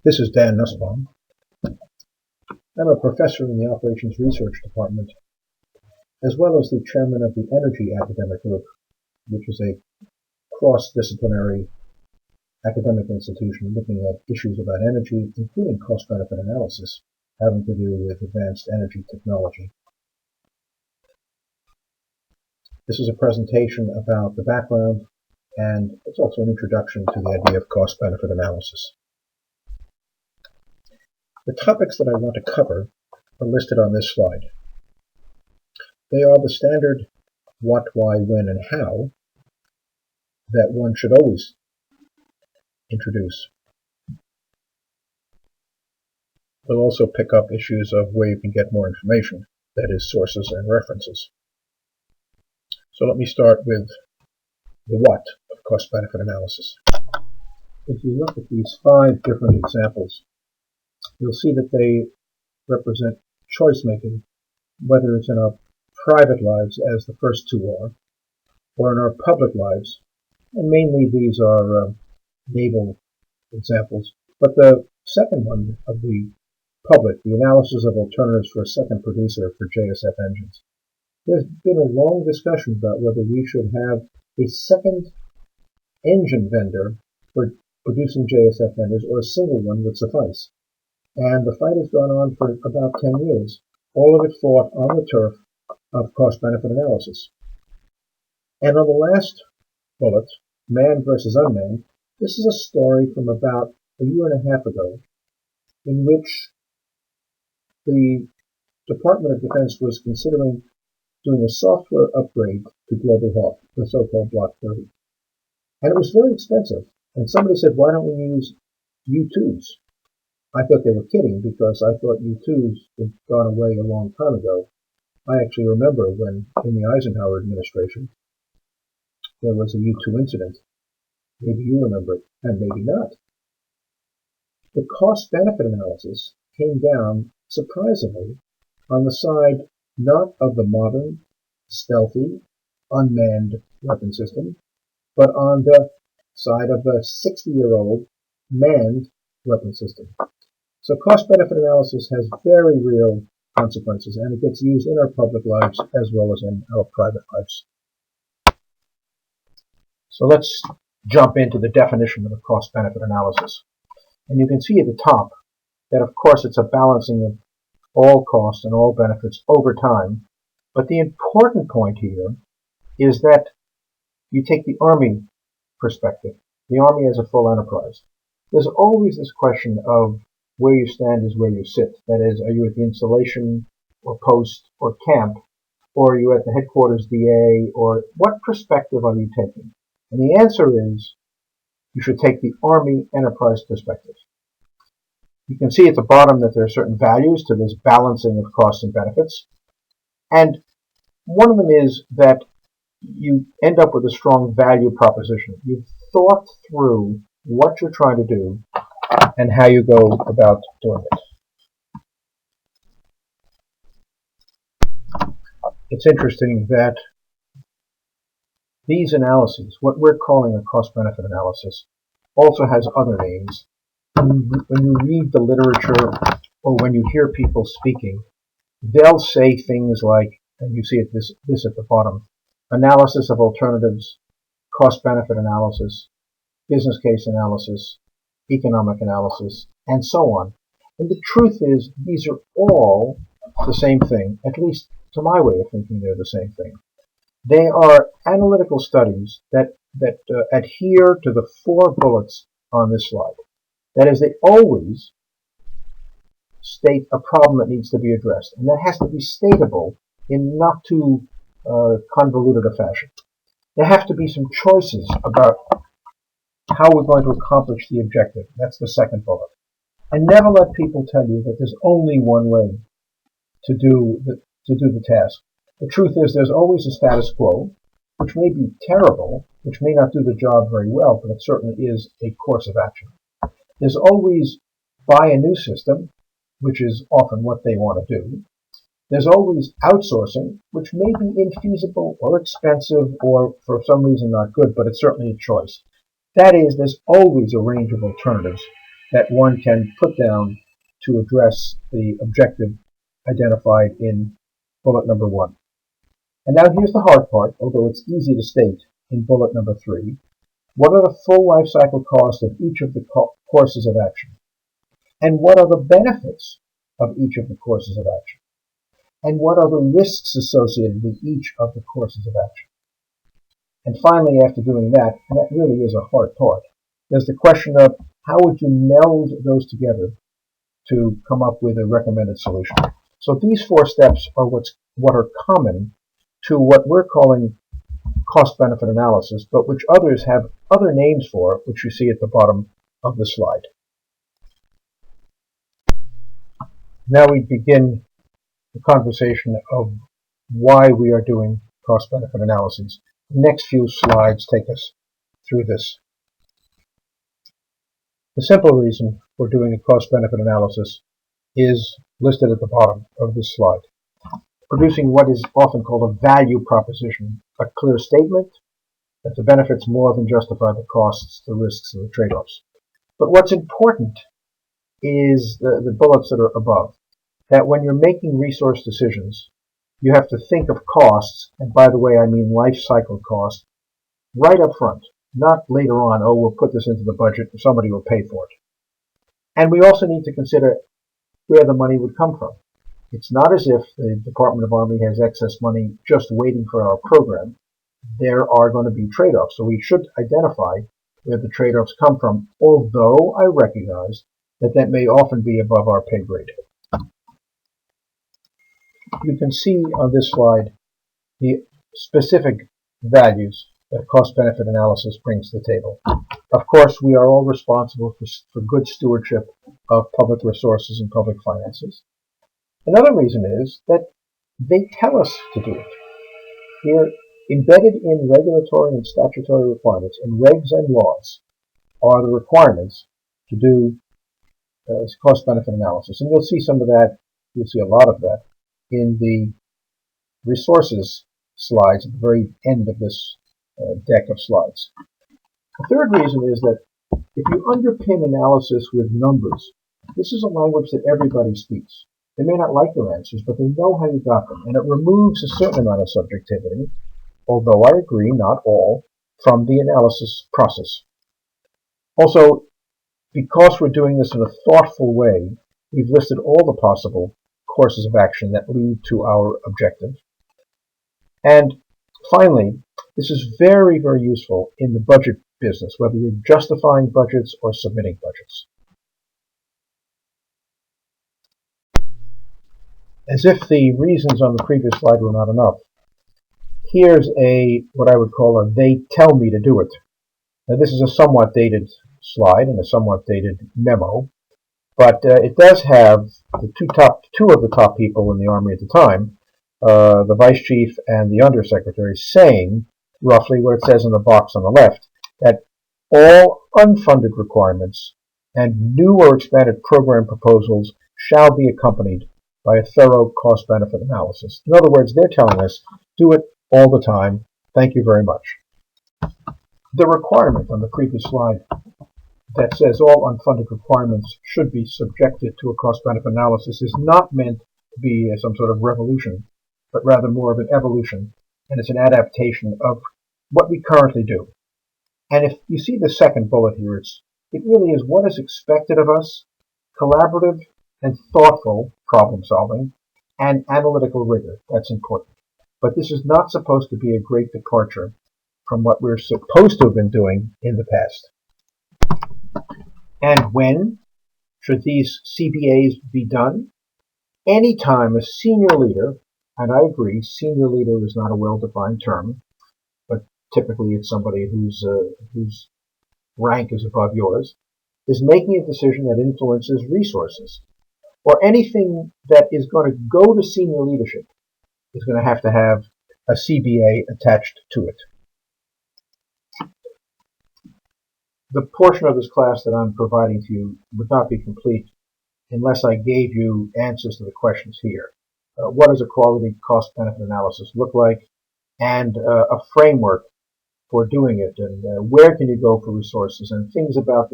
This is Dan Nussbaum. I'm a professor in the Operations Research Department, as well as the chairman of the Energy Academic Group, which is a cross-disciplinary academic institution looking at issues about energy, including cost-benefit analysis, having to do with advanced energy technology. This is a presentation about the background, and it's also an introduction to the idea of cost-benefit analysis. The topics that I want to cover are listed on this slide. They are the standard what, why, when, and how that one should always introduce. We'll also pick up issues of where you can get more information, that is, sources and references. So let me start with the what of cost-benefit analysis. If you look at these 5 different examples, you'll see that they represent choice-making, whether it's in our private lives, as the first 2 are, or in our public lives. And mainly these are naval examples. But the second one of the public, the analysis of alternatives for a second producer for JSF engines. There's been a long discussion about whether we should have a second engine vendor for producing JSF engines or a single one would suffice. And the fight has gone on for about 10 years, all of it fought on the turf of cost-benefit analysis. And on the last bullet, manned versus unmanned, this is a story from about a year and a half ago in which the Department of Defense was considering doing a software upgrade to Global Hawk, the so-called Block 30. And it was very expensive. And somebody said, why don't we use U-2s? I thought they were kidding because I thought U-2s had gone away a long time ago. I actually remember when, in the Eisenhower administration, there was a U-2 incident. Maybe you remember it, and maybe not. The cost-benefit analysis came down, surprisingly, on the side not of the modern, stealthy, unmanned weapon system, but on the side of the 60-year-old manned weapon system. So cost-benefit analysis has very real consequences, and it gets used in our public lives as well as in our private lives. So let's jump into the definition of a cost-benefit analysis. And you can see at the top that, of course, it's a balancing of all costs and all benefits over time. But the important point here is that you take the Army perspective, the Army as a full enterprise. There's always this question of where you stand is where you sit. That is, are you at the installation or post or camp, or are you at the headquarters DA, or what perspective are you taking? And the answer is you should take the Army enterprise perspective. You can see at the bottom that there are certain values to this balancing of costs and benefits. And one of them is that you end up with a strong value proposition. You've thought through what you're trying to do and how you go about doing it. It's interesting that these analyses, what we're calling a cost-benefit analysis, also has other names. When you read the literature or when you hear people speaking, they'll say things like, and you see it this at the bottom, analysis of alternatives, cost-benefit analysis, business case analysis, economic analysis, and so on. And the truth is, these are all the same thing, at least to my way of thinking they're the same thing. They are analytical studies that adhere to the 4 bullets on this slide. That is, they always state a problem that needs to be addressed, and that has to be stateable in not too convoluted a fashion. There have to be some choices about how we're going to accomplish the objective. That's the second bullet. And never let people tell you that there's only one way to do the task. The truth is there's always a status quo, which may be terrible, which may not do the job very well, but it certainly is a course of action. There's always buy a new system, which is often what they want to do. There's always outsourcing, which may be infeasible or expensive or for some reason not good, but it's certainly a choice. That is, there's always a range of alternatives. that one can put down to address the objective identified in bullet number 1. And now here's the hard part, although it's easy to state in bullet number 3. What are the full life cycle costs of each of the courses of action? And what are the benefits of each of the courses of action? And what are the risks associated with each of the courses of action? And finally, after doing that, and that really is a hard part, there's the question of how would you meld those together to come up with a recommended solution. So these 4 steps are what are common to what we're calling cost-benefit analysis, but which others have other names for, which you see at the bottom of the slide. Now we begin the conversation of why we are doing cost-benefit analyses. The next few slides take us through this. The simple reason for doing a cost-benefit analysis is listed at the bottom of this slide. Producing what is often called a value proposition, a clear statement that the benefits more than justify the costs, the risks, and the trade-offs. But what's important is the bullets that are above, that when you're making resource decisions, you have to think of costs, and by the way, I mean life cycle costs, right up front, not later on, oh, we'll put this into the budget and somebody will pay for it. And we also need to consider where the money would come from. It's not as if the Department of Army has excess money just waiting for our program. There are going to be trade-offs, so we should identify where the trade-offs come from, although I recognize that that may often be above our pay grade. You can see on this slide the specific values that cost-benefit analysis brings to the table. Of course, we are all responsible for good stewardship of public resources and public finances. Another reason is that they tell us to do it. Here, embedded in regulatory and statutory requirements, in regs and laws, are the requirements to do cost-benefit analysis. And you'll see some of that, you'll see a lot of that, in the resources slides at the very end of this deck of slides. The third reason is that if you underpin analysis with numbers, this is a language that everybody speaks. They may not like your answers, but they know how you got them, and it removes a certain amount of subjectivity, although I agree, not all, from the analysis process. Also, because we're doing this in a thoughtful way, we've listed all the possible courses of action that lead to our objective. And finally, this is very, very useful in the budget business, whether you're justifying budgets or submitting budgets. As if the reasons on the previous slide were not enough, here's what I would call a they tell me to do it. Now this is a somewhat dated slide and a somewhat dated memo, but it does have the two of the top people in the Army at the time, the Vice Chief and the Undersecretary, saying roughly what it says in the box on the left, that all unfunded requirements and new or expanded program proposals shall be accompanied by a thorough cost-benefit analysis. In other words, they're telling us, do it all the time. Thank you very much. The requirement on the previous slide that says all unfunded requirements should be subjected to a cost-benefit analysis is not meant to be some sort of revolution, but rather more of an evolution, and it's an adaptation of what we currently do. And if you see the second bullet here, it really is what is expected of us, collaborative and thoughtful problem solving, and analytical rigor. That's important. But this is not supposed to be a great departure from what we're supposed to have been doing in the past. And when should these CBAs be done? Anytime a senior leader, and I agree, senior leader is not a well-defined term, but typically it's somebody whose rank is above yours, is making a decision that influences resources, or anything that is going to go to senior leadership is going to have a CBA attached to it. The portion of this class that I'm providing to you would not be complete unless I gave you answers to the questions here. What does a quality cost-benefit analysis look like? And a framework for doing it, and where can you go for resources, and things about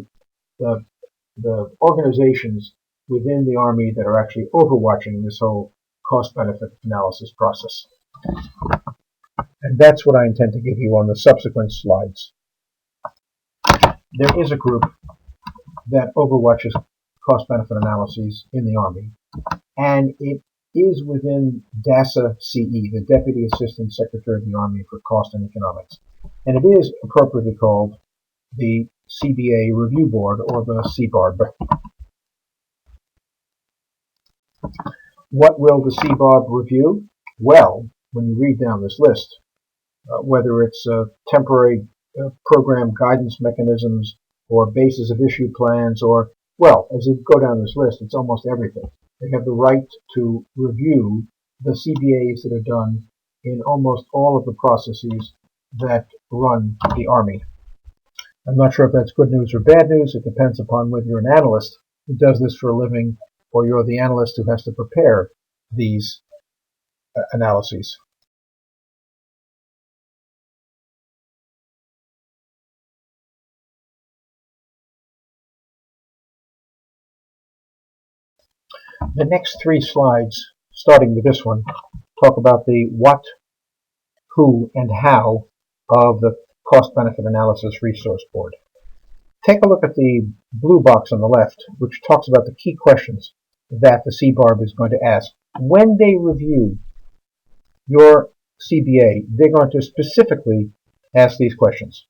the the organizations within the Army that are actually overwatching this whole cost-benefit analysis process. And that's what I intend to give you on the subsequent slides. There is a group that overwatches cost-benefit analyses in the Army, and it is within DASA CE, the Deputy Assistant Secretary of the Army for Cost and Economics. And it is appropriately called the CBA Review Board, or the CBARB. What will the CBARB review? Well, when you read down this list, whether it's temporary program guidance mechanisms or basis of issue plans, or, well, as you go down this list, it's almost everything. They have the right to review the CBAs that are done in almost all of the processes that run the Army. I'm not sure if that's good news or bad news. It depends upon whether you're an analyst who does this for a living or you're the analyst who has to prepare these analyses. The next three slides, starting with this one, talk about the what, who, and how of the Cost-Benefit Analysis Resource Board. Take a look at the blue box on the left, which talks about the key questions that the CBARB is going to ask. When they review your CBA, they're going to specifically ask these questions.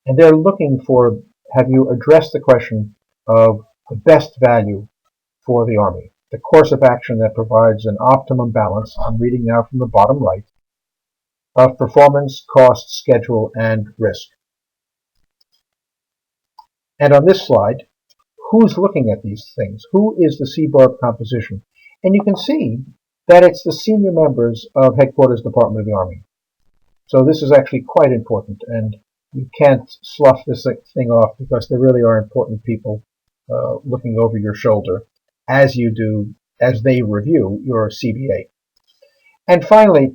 And they're looking for, have you addressed the question of the best value for the Army, the course of action that provides an optimum balance, I'm reading now from the bottom right, of performance, cost, schedule, and risk. And on this slide, who's looking at these things? Who is the CBARB composition? And you can see that it's the senior members of Headquarters Department of the Army. So this is actually quite important, and you can't slough this thing off because there really are important people looking over your shoulder as they review your CBA. And finally,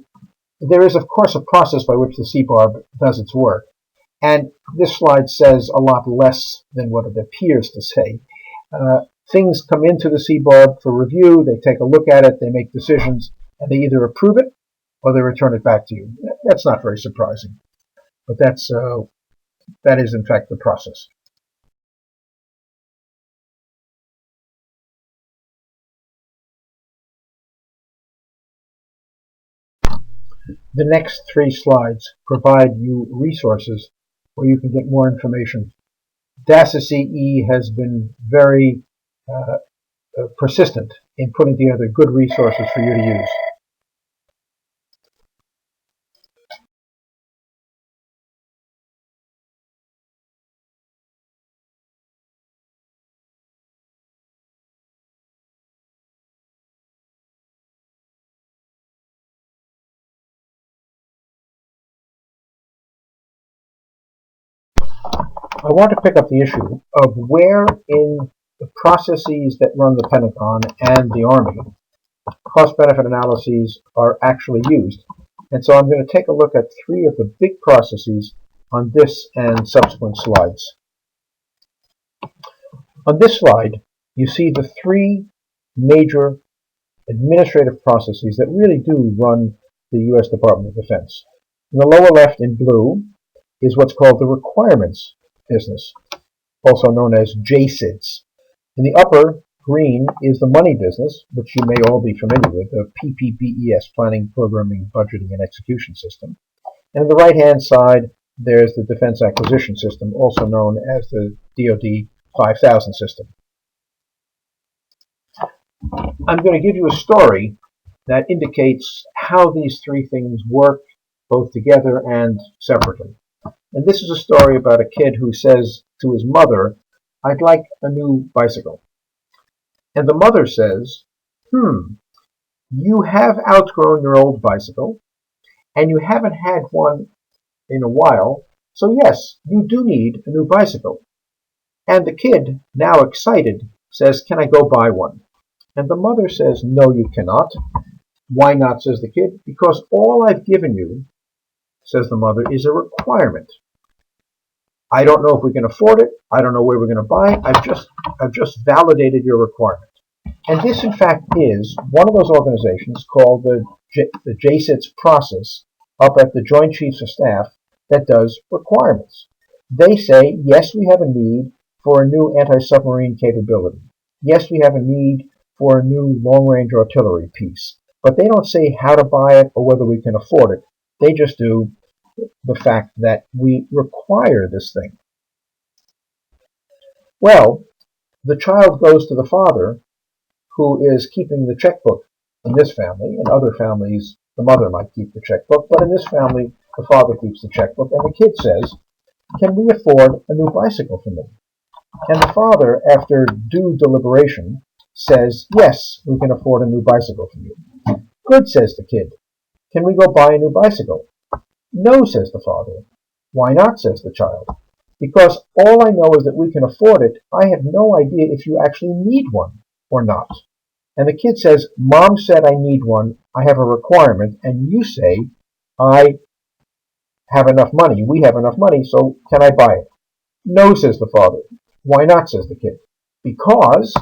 there is, of course, a process by which the CBARB does its work. And this slide says a lot less than what it appears to say. Things come into the CBARB for review, they take a look at it, they make decisions, and they either approve it or they return it back to you. That's not very surprising, but that is in fact the process. The next three slides provide you resources where you can get more information. DASA CE has been very persistent in putting together good resources for you to use. I want to pick up the issue of where in the processes that run the Pentagon and the Army cost-benefit analyses are actually used. And so I'm going to take a look at three of the big processes on this and subsequent slides. On this slide, you see the three major administrative processes that really do run the U.S. Department of Defense. In the lower left in blue is what's called the requirements business, also known as JSIDS. In the upper green is the money business, which you may all be familiar with, the PPBES, Planning, Programming, Budgeting, and Execution System. And on the right-hand side, there's the Defense Acquisition System, also known as the DoD 5000 system. I'm going to give you a story that indicates how these three things work, both together and separately. And this is a story about a kid who says to his mother, "I'd like a new bicycle." And the mother says, you have outgrown your old bicycle, and you haven't had one in a while, so yes, you do need a new bicycle. And the kid, now excited, says, "Can I go buy one?" And the mother says, "No, you cannot." "Why not?" says the kid. "Because all I've given you," says the mother, "is a requirement. I don't know if we can afford it. I don't know where we're going to buy it. I've just validated your requirement. And this, in fact, is one of those organizations called the JSITS process up at the Joint Chiefs of Staff that does requirements. They say, yes, we have a need for a new anti-submarine capability. Yes, we have a need for a new long-range artillery piece. But they don't say how to buy it or whether we can afford it. They just do the fact that we require this thing. Well, the child goes to the father, who is keeping the checkbook in this family. In other families, the mother might keep the checkbook, but in this family, the father keeps the checkbook, and the kid says, can we afford a new bicycle for me? And the father, after due deliberation, says, yes, we can afford a new bicycle for you. Good, says the kid. Can we go buy a new bicycle? No, says the father. Why not, says the child. Because all I know is that we can afford it. I have no idea if you actually need one or not. And the kid says, Mom said I need one, I have a requirement, and you say I have enough money, we have enough money, so can I buy it? No, says the father. Why not, says the kid. Because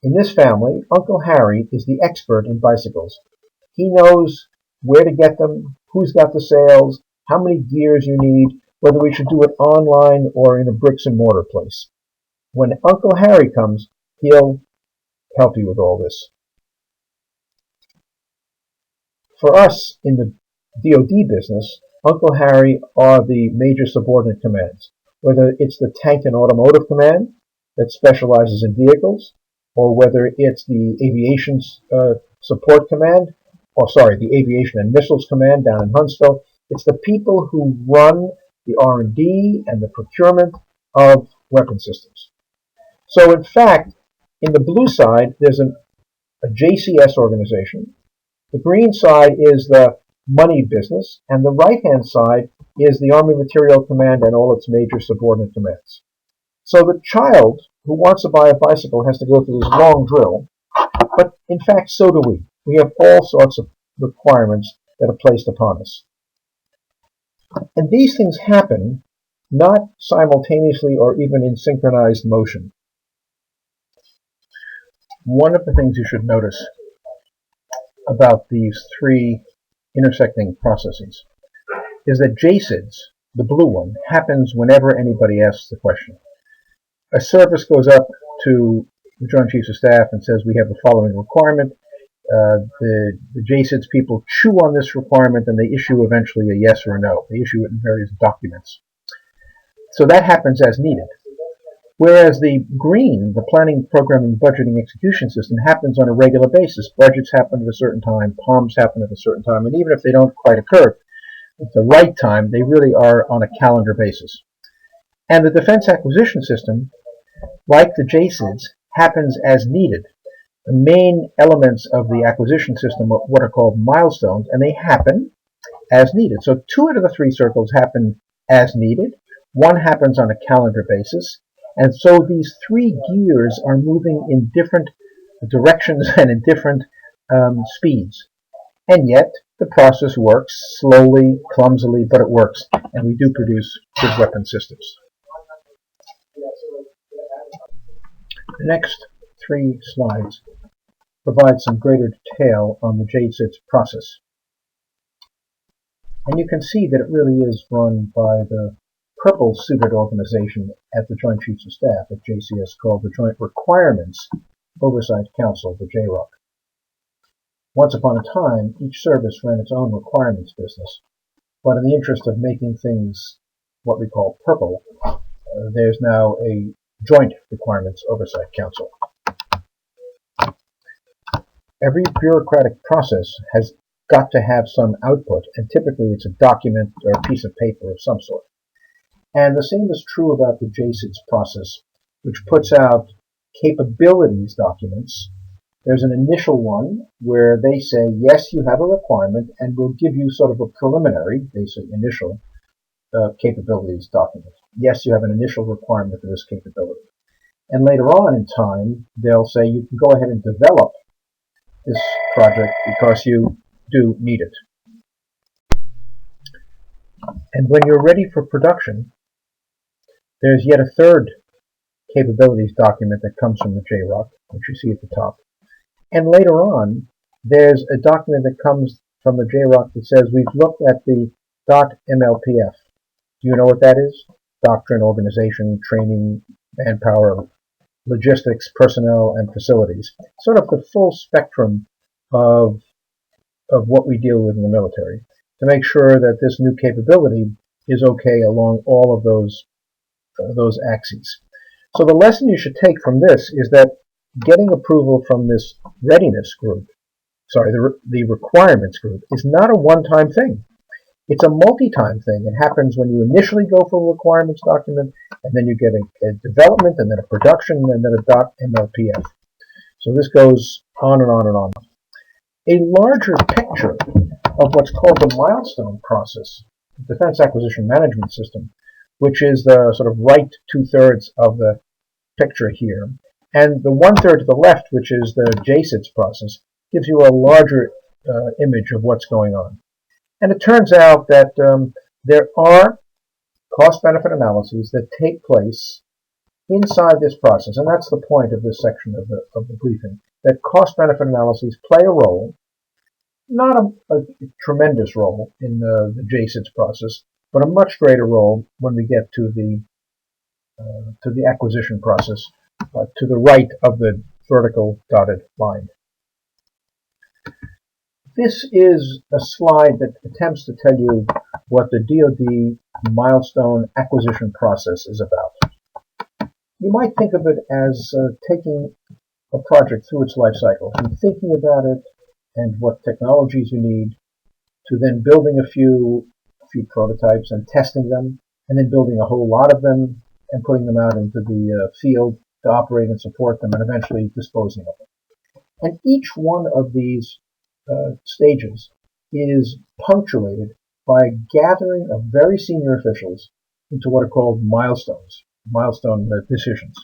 in this family, Uncle Harry is the expert in bicycles. He knows where to get them, who's got the sales, how many gears you need, whether we should do it online or in a bricks and mortar place. When Uncle Harry comes, he'll help you with all this. For us in the DoD business, Uncle Harry are the major subordinate commands, whether it's the Tank and Automotive Command that specializes in vehicles, or whether it's the Aviation Support Command, the Aviation and Missiles Command down in Huntsville. It's the people who run the R&D and the procurement of weapon systems. So in fact, in the blue side, there's a JCS organization. The green side is the money business, and the right-hand side is the Army Materiel Command and all its major subordinate commands. So the child who wants to buy a bicycle has to go through this long drill, but in fact, so do we. We have all sorts of requirements that are placed upon us. And these things happen not simultaneously or even in synchronized motion. One of the things you should notice about these three intersecting processes is that JSIDS, the blue one, happens whenever anybody asks the question. A service goes up to the Joint Chiefs of Staff and says, we have the following requirement. The JSIDS people chew on this requirement and they issue eventually a yes or a no. They issue it in various documents. So that happens as needed. Whereas the green, the planning, programming, budgeting, execution system, happens on a regular basis. Budgets happen at a certain time, POMs happen at a certain time, and even if they don't quite occur at the right time, they really are on a calendar basis. And the defense acquisition system, like the JSIDS, happens as needed. The main elements of the acquisition system are what are called milestones, and they happen as needed. So 2 out of the 3 circles happen as needed. 1 happens on a calendar basis. And so these 3 gears are moving in different directions and in different speeds. And yet the process works slowly, clumsily, but it works. And we do produce good weapon systems. The next 3 slides provide some greater detail on the JSIDS process. And you can see that it really is run by the purple-suited organization at the Joint Chiefs of Staff at JCS called the Joint Requirements Oversight Council, the JROC. Once upon a time, each service ran its own requirements business, but in the interest of making things what we call purple, there's now a Joint Requirements Oversight Council. Every bureaucratic process has got to have some output, and typically it's a document or a piece of paper of some sort. And the same is true about the JSIDS process, which puts out capabilities documents. There's an initial one where they say, yes, you have a requirement, and we'll give you sort of a preliminary, they say initial, capabilities document. Yes, you have an initial requirement for this capability. And later on in time, they'll say you can go ahead and develop this project because you do need it. And when you're ready for production, There's yet a third capabilities document that comes from the JROC, which you see at the top. And later on, there's a document that comes from the JROC that says we've looked at the .mlpf. Do you know what that is? Doctrine, organization, training, manpower, logistics, personnel, and facilities. Sort of the full spectrum of what we deal with in the military to make sure that this new capability is okay along all of those axes. So the lesson you should take from this is that getting approval from this readiness group, the requirements group, is not a one-time thing. It's a multi-time thing. It happens when you initially go for a requirements document, and then you get a development, and then a production, and then a .mlpf. So this goes on and on and on. A larger picture of what's called the milestone process, the Defense Acquisition Management System, which is the sort of right two-thirds of the picture here, and the one-third to the left, which is the JSITS process, gives you a larger image of what's going on. And it turns out that there are cost-benefit analyses that take place inside this process, and that's the point of this section of the briefing, that cost-benefit analyses play a role, not a tremendous role in the JSITS process, but a much greater role when we get to the acquisition process, to the right of the vertical dotted line. This is a slide that attempts to tell you what the DoD milestone acquisition process is about. You might think of it as taking a project through its life cycle, from thinking about it and what technologies you need, to then building a few prototypes and testing them, and then building a whole lot of them and putting them out into the field to operate and support them, and eventually disposing of them. And each one of these stages is punctuated by gathering of very senior officials into what are called milestones, milestone decisions.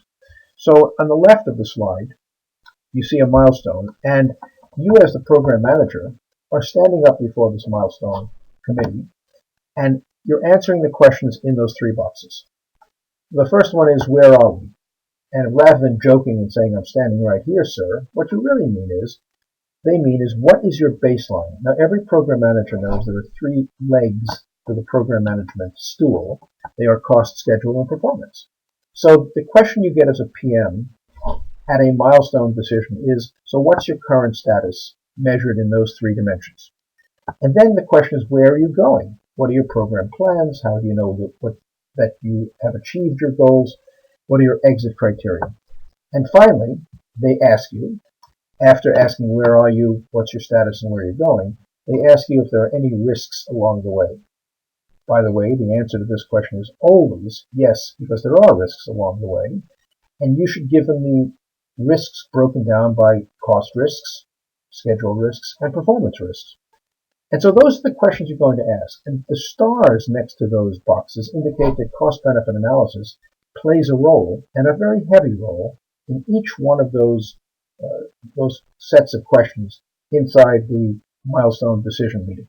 So on the left of the slide, you see a milestone, and you as the program manager are standing up before this milestone committee, and you're answering the questions in those three boxes. The first one is, where are we? And rather than joking and saying, I'm standing right here, sir, what you really mean is, what is your baseline? Now, every program manager knows there are three legs to the program management stool. They are cost, schedule, and performance. So the question you get as a PM at a milestone decision is, so what's your current status measured in those three dimensions? And then the question is, where are you going? What are your program plans? How do you know that you have achieved your goals? What are your exit criteria? And finally, they ask you, after asking where are you, what's your status, and where you're going, they ask you if there are any risks along the way. By the way, the answer to this question is always yes, because there are risks along the way, and you should give them the risks broken down by cost risks, schedule risks, and performance risks. And so those are the questions you're going to ask. And the stars next to those boxes indicate that cost-benefit analysis plays a role, and a very heavy role, in each one of those sets of questions inside the milestone decision meeting.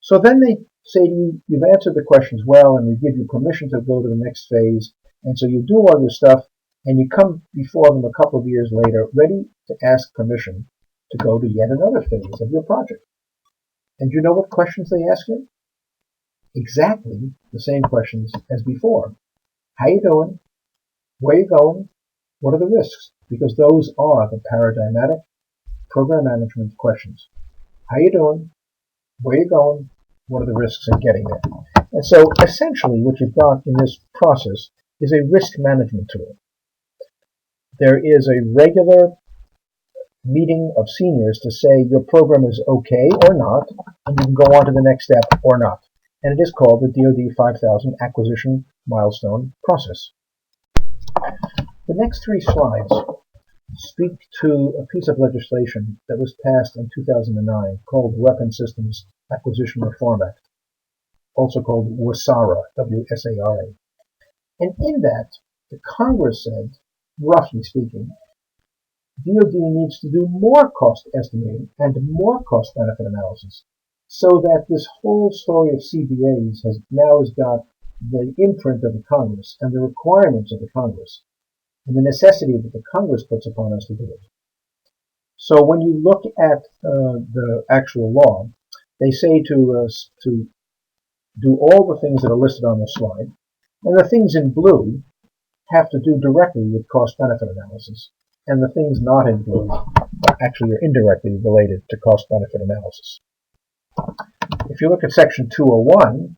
So then they say to you, you've answered the questions well, and we give you permission to go to the next phase. And so you do all your stuff, and you come before them a couple of years later, ready to ask permission to go to yet another phase of your project. And you know what questions they ask you? Exactly the same questions as before. How you doing? Where you going? What are the risks? Because those are the paradigmatic program management questions. How you doing? Where you going? What are the risks in getting there? And so essentially what you've got in this process is a risk management tool. There is a regular meeting of seniors to say your program is okay or not, and you can go on to the next step or not. And it is called the DoD 5000 Acquisition Milestone Process. The next three slides speak to a piece of legislation that was passed in 2009 called the Weapon Systems Acquisition Reform Act, also called WSARA, W-S-A-R-A. And in that, the Congress said, roughly speaking, DoD needs to do more cost estimating and more cost-benefit analysis, so that this whole story of CBAs has got the imprint of the Congress and the requirements of the Congress and the necessity that the Congress puts upon us to do it. So when you look at the actual law, they say to us to do all the things that are listed on the slide, and the things in blue have to do directly with cost-benefit analysis, and the things not in blue actually are indirectly related to cost-benefit analysis. If you look at section 201,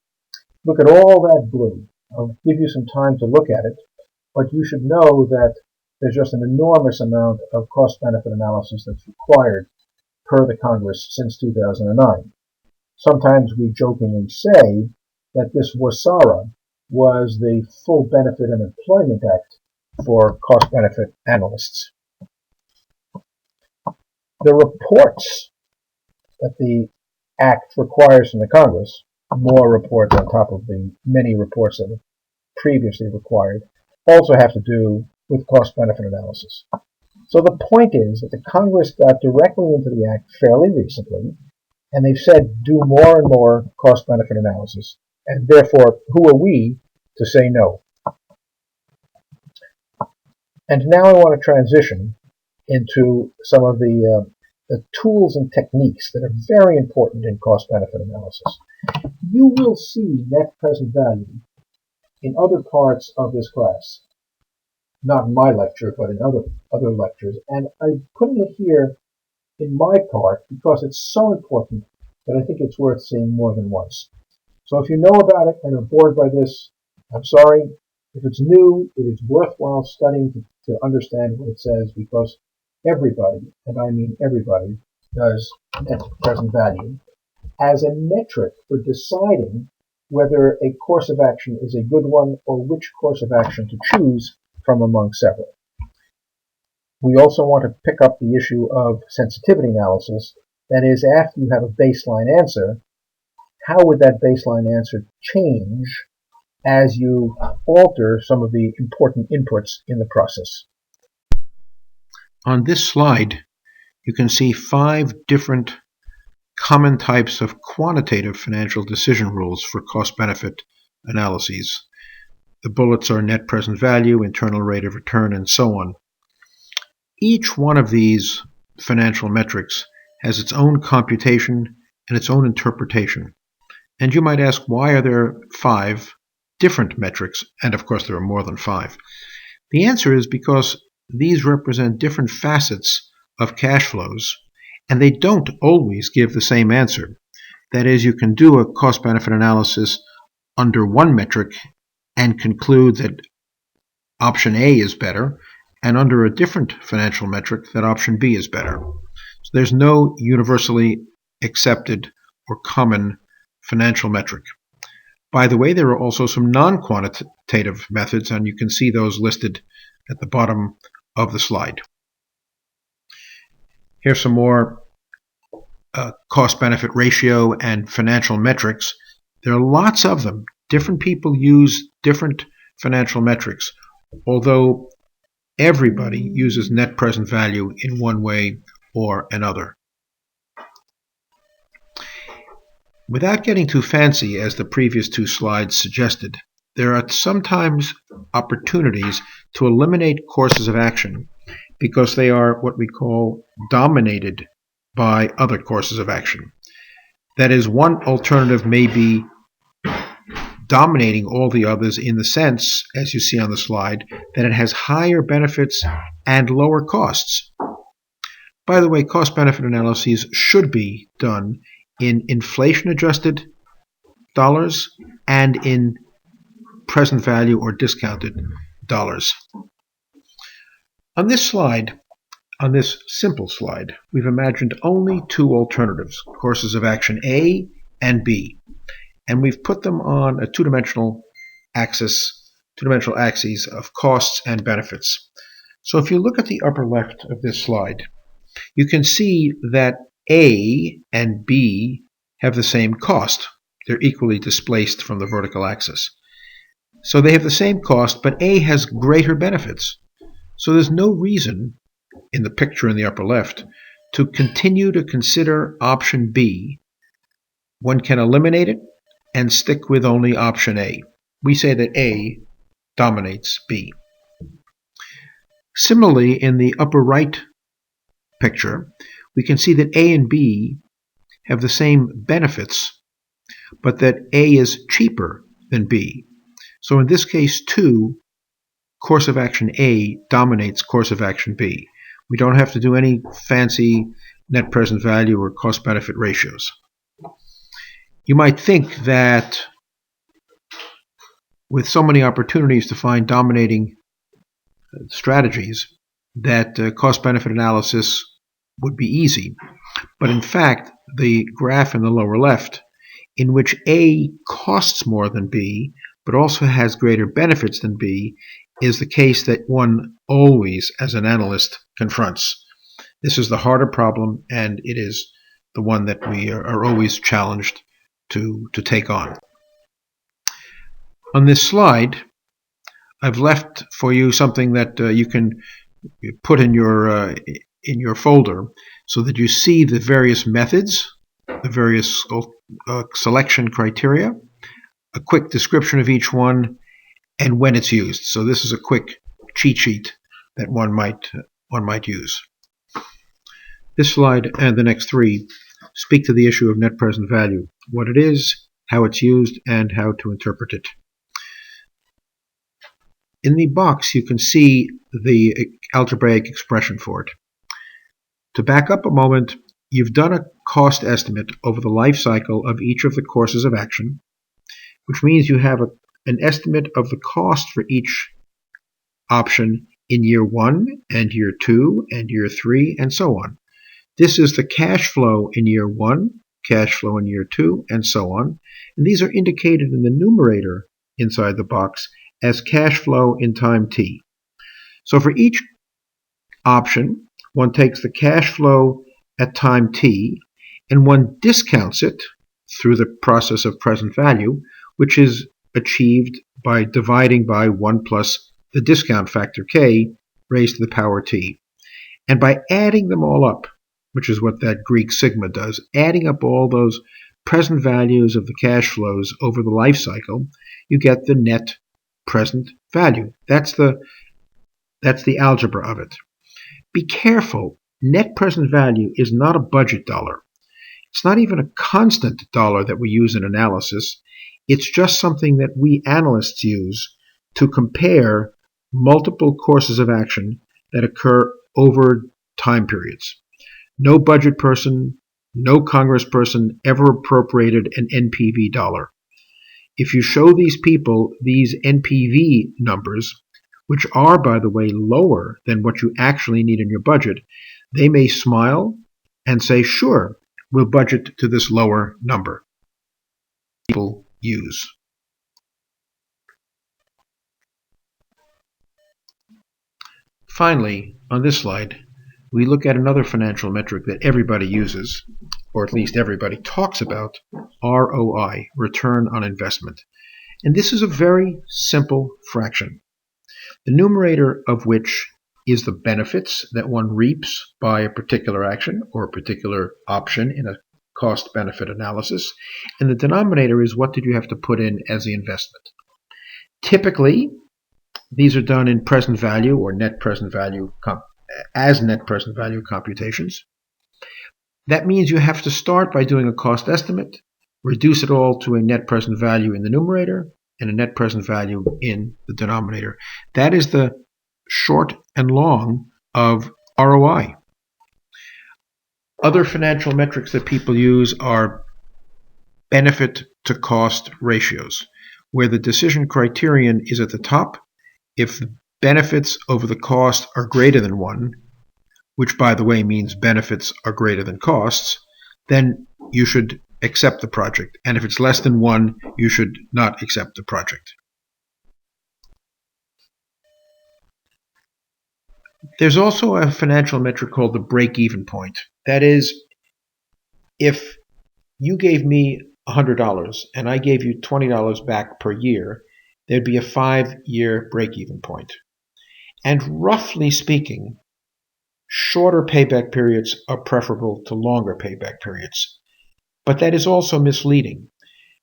look at all that blue. I'll give you some time to look at it, but you should know that there's just an enormous amount of cost-benefit analysis that's required per the Congress since 2009. Sometimes we jokingly say that this WSARA was the Full Benefit and Employment Act for cost-benefit analysts. The reports that the Act requires from the Congress, more reports on top of the many reports that were previously required, also have to do with cost-benefit analysis. So the point is that the Congress got directly into the Act fairly recently, and they've said do more and more cost-benefit analysis, and therefore, who are we to say no? And now I want to transition into some of the tools and techniques that are very important in cost-benefit analysis. You will see net present value in other parts of this class. Not in my lecture, but in other lectures. And I'm putting it here in my part because it's so important that I think it's worth seeing more than once. So if you know about it and are bored by this, I'm sorry. If it's new, it is worthwhile studying to understand what it says, because everybody, and I mean everybody, does net present value as a metric for deciding whether a course of action is a good one or which course of action to choose from among several. We also want to pick up the issue of sensitivity analysis. That is, after you have a baseline answer, how would that baseline answer change as you alter some of the important inputs in the process? On this slide, you can see 5 different common types of quantitative financial decision rules for cost-benefit analyses. The bullets are net present value, internal rate of return, and so on. Each one of these financial metrics has its own computation and its own interpretation. And you might ask, why are there 5 different metrics? And of course there are more than 5. The answer is because these represent different facets of cash flows, and they don't always give the same answer. That is, you can do a cost-benefit analysis under one metric and conclude that option A is better, and under a different financial metric that option B is better. So there's no universally accepted or common financial metric. By the way, there are also some non-quantitative methods, and you can see those listed at the bottom of the slide. Here's some more cost-benefit ratio and financial metrics. There are lots of them. Different people use different financial metrics, although everybody uses net present value in one way or another. Without getting too fancy, as the previous 2 slides suggested, there are sometimes opportunities to eliminate courses of action because they are what we call dominated by other courses of action. That is, one alternative may be dominating all the others in the sense, as you see on the slide, that it has higher benefits and lower costs. By the way, cost-benefit analyses should be done in inflation-adjusted dollars and in present value or discounted dollars. On this slide, on this simple slide, we've imagined only 2 alternatives, courses of action A and B, and we've put them on a two-dimensional axes of costs and benefits. So if you look at the upper left of this slide, you can see that A and B have the same cost. They're equally displaced from the vertical axis. So they have the same cost, but A has greater benefits. So there's no reason, in the picture in the upper left, to continue to consider option B. One can eliminate it and stick with only option A. we say that A dominates B. Similarly, in the upper right picture, we can see that A and B have the same benefits, but that A is cheaper than B. So in this case, too, course of action A dominates course of action B. We don't have to do any fancy net present value or cost-benefit ratios. You might think that with so many opportunities to find dominating strategies, that cost-benefit analysis would be easy. But in fact, the graph in the lower left, in which A costs more than B, but also has greater benefits than B, is the case that one always, as an analyst, confronts. This is the harder problem, and it is the one that we are always challenged to take on. On this slide, I've left for you something that you can put in your folder so that you see the various methods, the various selection criteria, a quick description of each one, and when it's used. So this is a quick cheat sheet that one might use. This slide and the next three speak to the issue of net present value, what it is, how it's used, and how to interpret it. In the box, you can see the algebraic expression for it. To back up a moment, you've done a cost estimate over the life cycle of each of the courses of action, which means you have an estimate of the cost for each option in year 1 and year 2 and year 3 and so on. This is the cash flow in year 1, cash flow in year 2, and so on. And these are indicated in the numerator inside the box as cash flow in time t. So for each option, one takes the cash flow at time t and one discounts it through the process of present value, which is achieved by dividing by 1 plus the discount factor k raised to the power t. And by adding them all up, which is what that Greek sigma does, adding up all those present values of the cash flows over the life cycle, you get the net present value. That's the algebra of it. Be careful. Net present value is not a budget dollar. It's not even a constant dollar that we use in analysis. It's just something that we analysts use to compare multiple courses of action that occur over time periods. No budget person, no congressperson ever appropriated an NPV dollar. If you show these people these NPV numbers, which are, by the way, lower than what you actually need in your budget, they may smile and say, sure, we'll budget to this lower number. People use. Finally, on this slide, we look at another financial metric that everybody uses, or at least everybody talks about, ROI, return on investment. And this is a very simple fraction, the numerator of which is the benefits that one reaps by a particular action or a particular option in a cost-benefit analysis, and the denominator is what did you have to put in as the investment. Typically, these are done in present value or net present value as net present value computations. That means you have to start by doing a cost estimate, reduce it all to a net present value in the numerator and a net present value in the denominator. That is the short and long of ROI. Other financial metrics that people use are benefit to cost ratios, where the decision criterion is at the top. If the benefits over the cost are greater than 1, which by the way means benefits are greater than costs, then you should accept the project. And if it's less than 1, you should not accept the project. There's also a financial metric called the break-even point. That is, if you gave me $100 and I gave you $20 back per year, there'd be a 5-year break-even point. And roughly speaking, shorter payback periods are preferable to longer payback periods. But that is also misleading,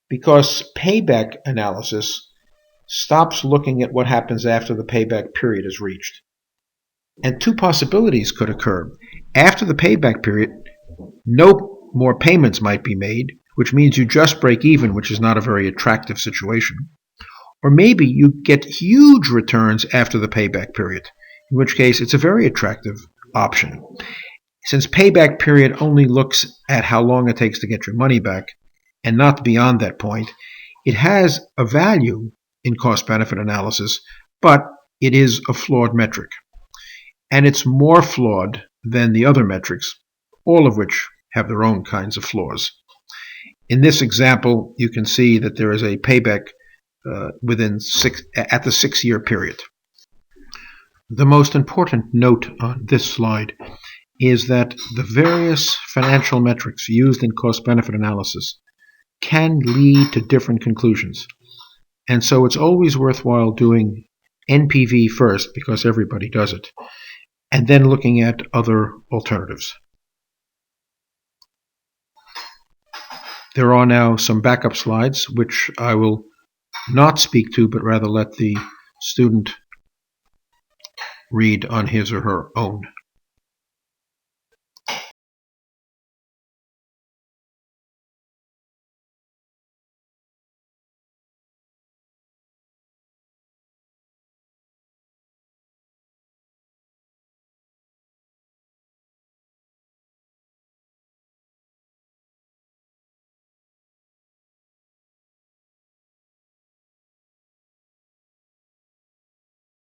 because payback analysis stops looking at what happens after the payback period is reached. And two possibilities could occur. After the payback period, no more payments might be made, which means you just break even, which is not a very attractive situation. Or maybe you get huge returns after the payback period, in which case it's a very attractive option. Since payback period only looks at how long it takes to get your money back and not beyond that point, it has a value in cost-benefit analysis, but it is a flawed metric. And it's more flawed than the other metrics, all of which have their own kinds of flaws. In this example, you can see that there is a payback at the 6-year period. The most important note on this slide is that the various financial metrics used in cost-benefit analysis can lead to different conclusions. And so it's always worthwhile doing NPV first, because everybody does it, and then looking at other alternatives. There are now some backup slides, which I will not speak to, but rather let the student read on his or her own.